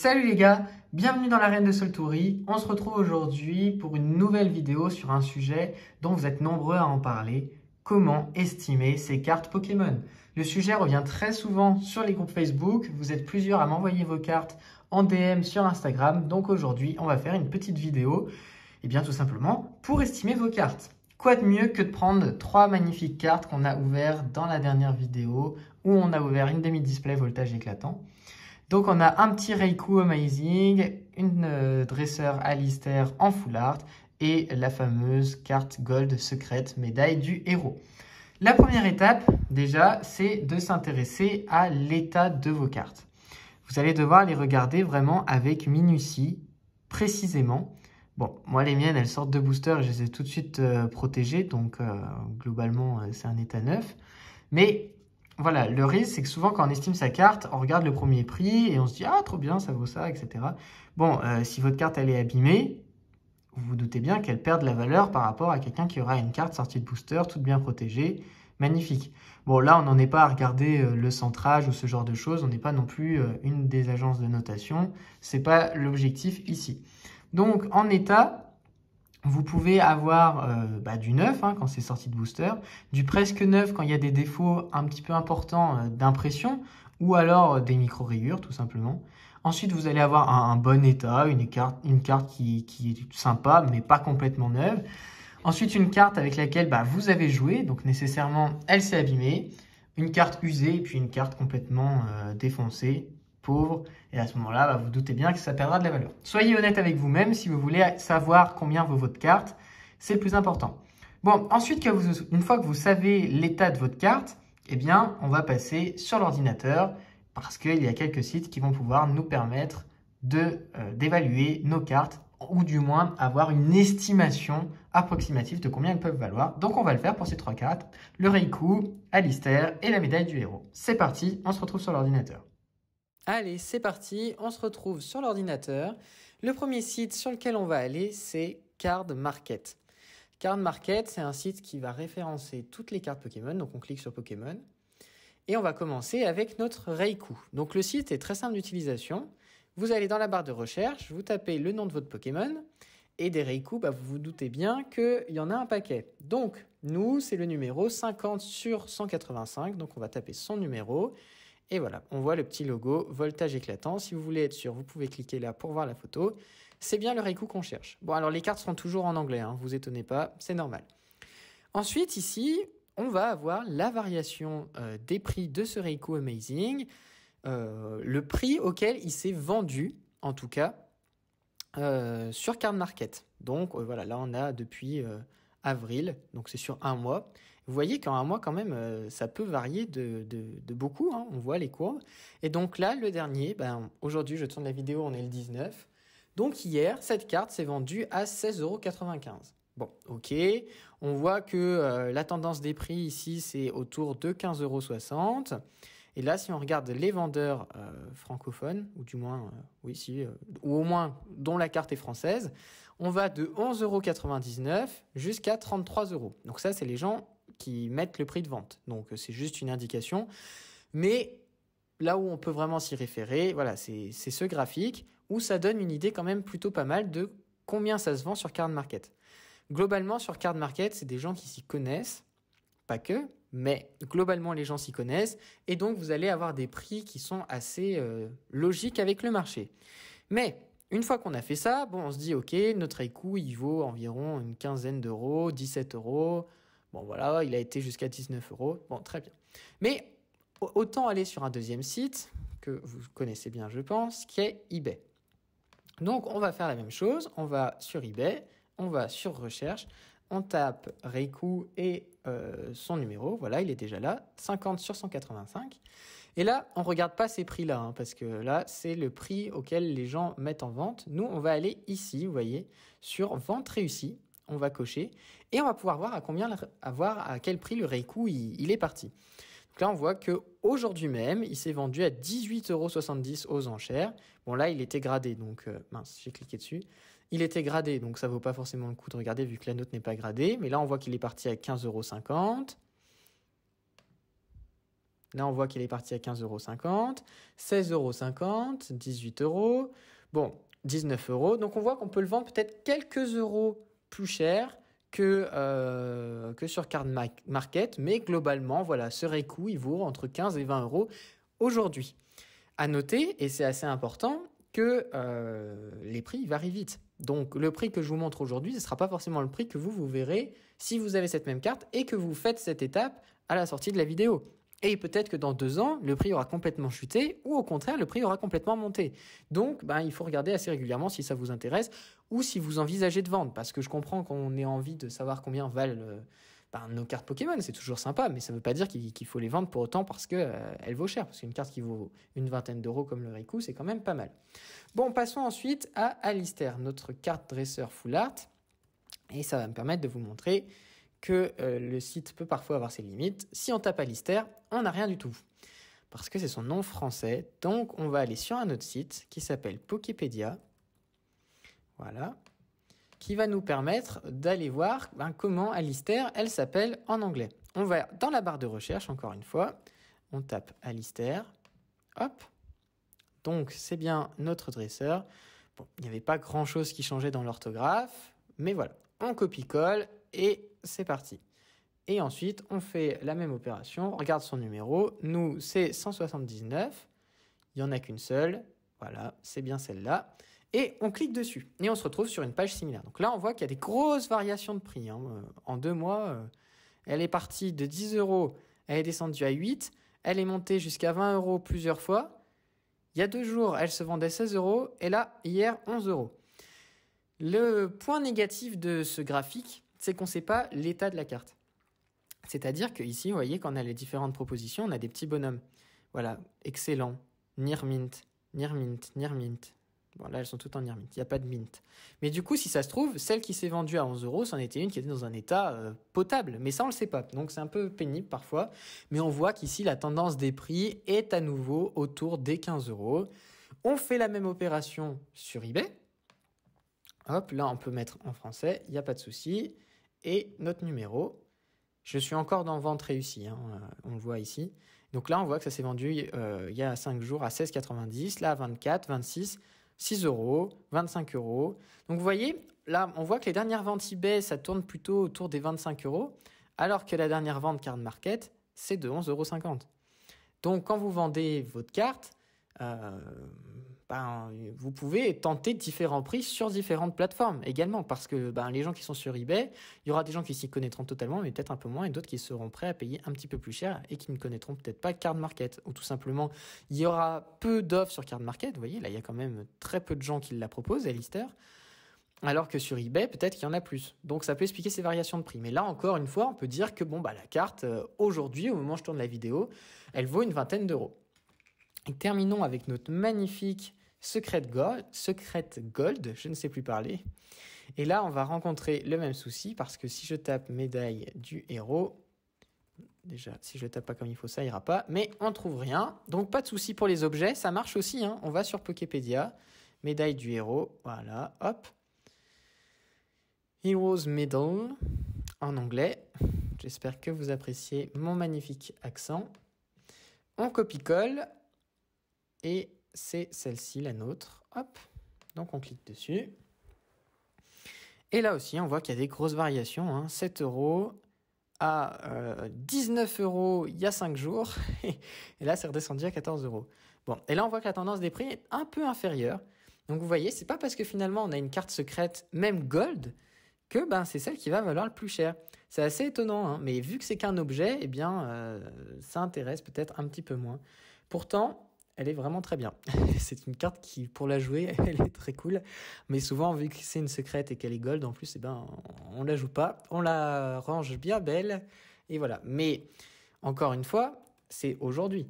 Salut les gars, bienvenue dans l'arène de Soltouri. On se retrouve aujourd'hui pour une nouvelle vidéo sur un sujet dont vous êtes nombreux à en parler. Comment estimer ses cartes Pokémon? Le sujet revient très souvent sur les groupes Facebook. Vous êtes plusieurs à m'envoyer vos cartes en DM sur Instagram. Donc aujourd'hui, on va faire une petite vidéo, et bien tout simplement pour estimer vos cartes. Quoi de mieux que de prendre trois magnifiques cartes qu'on a ouvertes dans la dernière vidéo où on a ouvert une demi-display voltage éclatant. Donc on a un petit Raikou Amazing, une dresseur Alistair en full art et la fameuse carte Gold secrète médaille du héros. La première étape déjà c'est de s'intéresser à l'état de vos cartes. Vous allez devoir les regarder vraiment avec minutie, précisément. Bon, moi les miennes elles sortent de booster et je les ai tout de suite protégées, donc globalement c'est un état neuf. Mais voilà, le risque, c'est que souvent, quand on estime sa carte, on regarde le premier prix et on se dit « Ah, trop bien, ça vaut ça, etc. » Bon, si votre carte, elle est abîmée, vous vous doutez bien qu'elle perd de la valeur par rapport à quelqu'un qui aura une carte sortie de booster, toute bien protégée, magnifique. Bon, là, on n'en est pas à regarder le centrage ou ce genre de choses. On n'est pas non plus une des agences de notation. Ce n'est pas l'objectif ici. Donc, en état, vous pouvez avoir du neuf quand c'est sorti de booster, du presque neuf quand il y a des défauts un petit peu importants d'impression, ou alors des micro-rayures tout simplement. Ensuite, vous allez avoir un bon état, une carte qui est sympa, mais pas complètement neuve. Ensuite, une carte avec laquelle vous avez joué, donc nécessairement elle s'est abîmée. Une carte usée, et puis une carte complètement défoncée, pauvre. Et à ce moment-là, vous doutez bien que ça perdra de la valeur. Soyez honnête avec vous-même si vous voulez savoir combien vaut votre carte. C'est le plus important. Bon, ensuite, une fois que vous savez l'état de votre carte, eh bien, on va passer sur l'ordinateur parce qu'il y a quelques sites qui vont pouvoir nous permettre d'évaluer nos cartes ou du moins avoir une estimation approximative de combien elles peuvent valoir. Donc, on va le faire pour ces trois cartes, le Raikou, Alistair et la médaille du héros. C'est parti, on se retrouve sur l'ordinateur. Allez, c'est parti, on se retrouve sur l'ordinateur. Le premier site sur lequel on va aller, c'est Card Market. Card Market, c'est un site qui va référencer toutes les cartes Pokémon. Donc, on clique sur Pokémon. Et on va commencer avec notre Raikou. Donc, le site est très simple d'utilisation. Vous allez dans la barre de recherche, vous tapez le nom de votre Pokémon. Et des Raikou, vous vous doutez bien qu'il y en a un paquet. Donc, nous, c'est le numéro 50 sur 185. Donc, on va taper son numéro. Et voilà, on voit le petit logo voltage éclatant. Si vous voulez être sûr, vous pouvez cliquer là pour voir la photo. C'est bien le Raikou qu'on cherche. Bon, alors les cartes seront toujours en anglais, vous étonnez pas, c'est normal. Ensuite, ici, on va avoir la variation des prix de ce Raikou Amazing, le prix auquel il s'est vendu, en tout cas, sur Card Market. Donc voilà, là on a depuis avril, donc c'est sur un mois. Vous voyez qu'en un mois, quand même, ça peut varier de beaucoup. On voit les courbes. Et donc là, le dernier, aujourd'hui, je tourne la vidéo, on est le 19. Donc hier, cette carte s'est vendue à 16,95 €. Bon, ok. On voit que la tendance des prix ici, c'est autour de 15,60 €. Et là, si on regarde les vendeurs francophones, ou du moins, ou au moins dont la carte est française, on va de 11,99 € jusqu'à 33 €. Donc ça, c'est les gens qui mettent le prix de vente. Donc, c'est juste une indication. Mais là où on peut vraiment s'y référer, voilà, c'est ce graphique où ça donne une idée quand même plutôt pas mal de combien ça se vend sur Card Market. Globalement, sur Card Market, c'est des gens qui s'y connaissent, pas que, mais globalement, les gens s'y connaissent. Et donc, vous allez avoir des prix qui sont assez logiques avec le marché. Mais une fois qu'on a fait ça, on se dit, ok, notre Raikou, il vaut environ une quinzaine d'euros, 17 €. Bon, voilà, il a été jusqu'à 19 €. Bon, très bien. Mais autant aller sur un deuxième site, que vous connaissez bien, je pense, qui est eBay. Donc, on va faire la même chose. On va sur eBay, on va sur Recherche, on tape Raikou et son numéro. Voilà, il est déjà là, 50 sur 185. Et là, on ne regarde pas ces prix-là, parce que là, c'est le prix auquel les gens mettent en vente. Nous, on va aller ici, vous voyez, sur Vente réussie. On va cocher et on va pouvoir voir à quel prix le Raikou il est parti. Donc là, on voit qu'aujourd'hui même, il s'est vendu à 18,70 € aux enchères. Bon, là, il était gradé, donc mince, j'ai cliqué dessus. Il était gradé, donc ça ne vaut pas forcément le coup de regarder vu que la note n'est pas gradée. Mais là, on voit qu'il est parti à 15,50 €. Là, on voit qu'il est parti à 15,50 €, 16,50 €, 18 €, bon, 19 €. Donc, on voit qu'on peut le vendre peut-être quelques euros plus cher que sur Card Market. Mais globalement, voilà, ce Reiku, il vaut entre 15 et 20 € aujourd'hui. À noter, et c'est assez important, que les prix varient vite. Donc, le prix que je vous montre aujourd'hui, ce ne sera pas forcément le prix que vous verrez si vous avez cette même carte et que vous faites cette étape à la sortie de la vidéo. Et peut-être que dans 2 ans, le prix aura complètement chuté ou au contraire, le prix aura complètement monté. Donc, il faut regarder assez régulièrement si ça vous intéresse ou si vous envisagez de vendre. Parce que je comprends qu'on ait envie de savoir combien valent nos cartes Pokémon. C'est toujours sympa, mais ça ne veut pas dire qu'il faut les vendre pour autant parce qu'elle vaut cher. Parce qu'une carte qui vaut une vingtaine d'euros comme le Reiku, c'est quand même pas mal. Bon, passons ensuite à Alistair, notre carte dresseur full art. Et ça va me permettre de vous montrer que le site peut parfois avoir ses limites. Si on tape Alistair, on n'a rien du tout. Parce que c'est son nom français. Donc, on va aller sur un autre site qui s'appelle Poképédia. Voilà. Qui va nous permettre d'aller voir comment Alistair, elle s'appelle en anglais. On va dans la barre de recherche, encore une fois. On tape Alistair. Hop. Donc, c'est bien notre dresseur. Bon, il n'y avait pas grand-chose qui changeait dans l'orthographe. Mais voilà, on copie-colle et c'est parti. Et ensuite, on fait la même opération. On regarde son numéro. Nous, c'est 179. Il n'y en a qu'une seule. Voilà, c'est bien celle-là. Et on clique dessus. Et on se retrouve sur une page similaire. Donc là, on voit qu'il y a des grosses variations de prix. En 2 mois, elle est partie de 10 €. Elle est descendue à 8. Elle est montée jusqu'à 20 € plusieurs fois. Il y a 2 jours, elle se vendait 16 €. Et là, hier, 11 €. Le point négatif de ce graphique, c'est qu'on ne sait pas l'état de la carte. C'est-à-dire qu'ici, vous voyez, quand on a les différentes propositions, on a des petits bonhommes. Voilà, excellent, near mint, near mint, near mint. Bon, là, elles sont toutes en near mint, il n'y a pas de mint. Mais du coup, si ça se trouve, celle qui s'est vendue à 11 €, c'en était une qui était dans un état potable. Mais ça, on ne le sait pas. Donc, c'est un peu pénible parfois. Mais on voit qu'ici, la tendance des prix est à nouveau autour des 15 €. On fait la même opération sur eBay. Hop, là, on peut mettre en français, il n'y a pas de souci. Et notre numéro, je suis encore dans vente réussie, on le voit ici. Donc là, on voit que ça s'est vendu il y a 5 jours à 16,90, là à 24, 26, 6 €, 25 €. Donc vous voyez, là, on voit que les dernières ventes eBay, ça tourne plutôt autour des 25 €, alors que la dernière vente Card Market, c'est de 11,50 €. Donc quand vous vendez votre carte, vous pouvez tenter différents prix sur différentes plateformes également, parce que les gens qui sont sur eBay, il y aura des gens qui s'y connaîtront totalement, mais peut-être un peu moins, et d'autres qui seront prêts à payer un petit peu plus cher et qui ne connaîtront peut-être pas Card Market, ou tout simplement il y aura peu d'offres sur Card Market. Vous voyez, là il y a quand même très peu de gens qui la proposent, Alistair, alors que sur eBay peut-être qu'il y en a plus. Donc ça peut expliquer ces variations de prix. Mais là encore une fois, on peut dire que la carte aujourd'hui, au moment où je tourne la vidéo, elle vaut une vingtaine d'euros. Et terminons avec notre magnifique Secret Gold, je ne sais plus parler. Et là, on va rencontrer le même souci parce que si je tape médaille du héros, déjà, si je tape pas comme il faut, ça ira pas, mais on trouve rien. Donc, pas de souci pour les objets, ça marche aussi, On va sur Poképédia, médaille du héros, voilà, hop. Heroes Medal, en anglais. J'espère que vous appréciez mon magnifique accent. On copie-colle. Et c'est celle-ci, la nôtre. Hop. Donc, on clique dessus. Et là aussi, on voit qu'il y a des grosses variations. 7 € à 19 € il y a 5 jours. Et là, c'est redescendu à 14 €. Bon. Et là, on voit que la tendance des prix est un peu inférieure. Donc, vous voyez, c'est pas parce que finalement, on a une carte secrète, même gold, que c'est celle qui va valoir le plus cher. C'est assez étonnant. Mais vu que c'est qu'un objet, ça intéresse peut-être un petit peu moins. Pourtant, elle est vraiment très bien. C'est une carte qui, pour la jouer, elle est très cool. Mais souvent, vu que c'est une secrète et qu'elle est gold, en plus, on la joue pas. On la range bien belle. Et voilà. Mais, encore une fois, c'est aujourd'hui.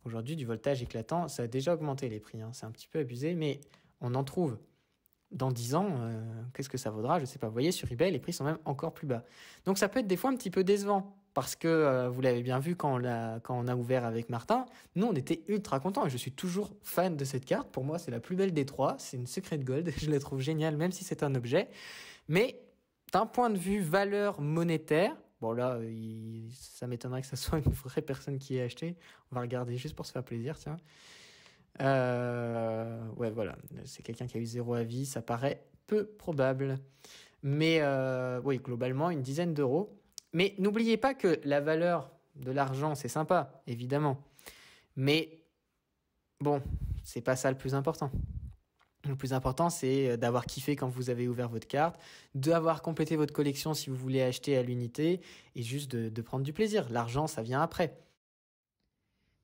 Aujourd'hui, du voltage éclatant, ça a déjà augmenté les prix. C'est un petit peu abusé, mais on en trouve. Dans 10 ans, qu'est-ce que ça vaudra? Je sais pas. Vous voyez, sur eBay, les prix sont même encore plus bas. Donc, ça peut être des fois un petit peu décevant. Parce que vous l'avez bien vu quand on a ouvert avec Martin, nous on était ultra contents et je suis toujours fan de cette carte. Pour moi, c'est la plus belle des 3. C'est une Secret Gold. Je la trouve géniale, même si c'est un objet. Mais d'un point de vue valeur monétaire, Bon là, ça m'étonnerait que ça soit une vraie personne qui ait acheté. On va regarder juste pour se faire plaisir, tiens. Ouais, voilà, c'est quelqu'un qui a eu 0 avis, ça paraît peu probable. Mais oui, globalement, une dizaine d'euros. Mais n'oubliez pas que la valeur de l'argent, c'est sympa, évidemment. Mais bon, c'est pas ça le plus important. Le plus important, c'est d'avoir kiffé quand vous avez ouvert votre carte, d'avoir complété votre collection si vous voulez acheter à l'unité, et juste de prendre du plaisir. L'argent, ça vient après.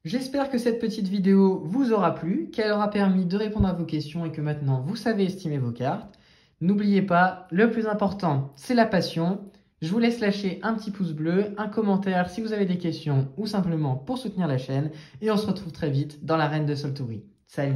J'espère que cette petite vidéo vous aura plu, qu'elle aura permis de répondre à vos questions et que maintenant vous savez estimer vos cartes. N'oubliez pas, le plus important, c'est la passion. Je vous laisse lâcher un petit pouce bleu, un commentaire si vous avez des questions ou simplement pour soutenir la chaîne. Et on se retrouve très vite dans l'arène de Soltoury. Salut!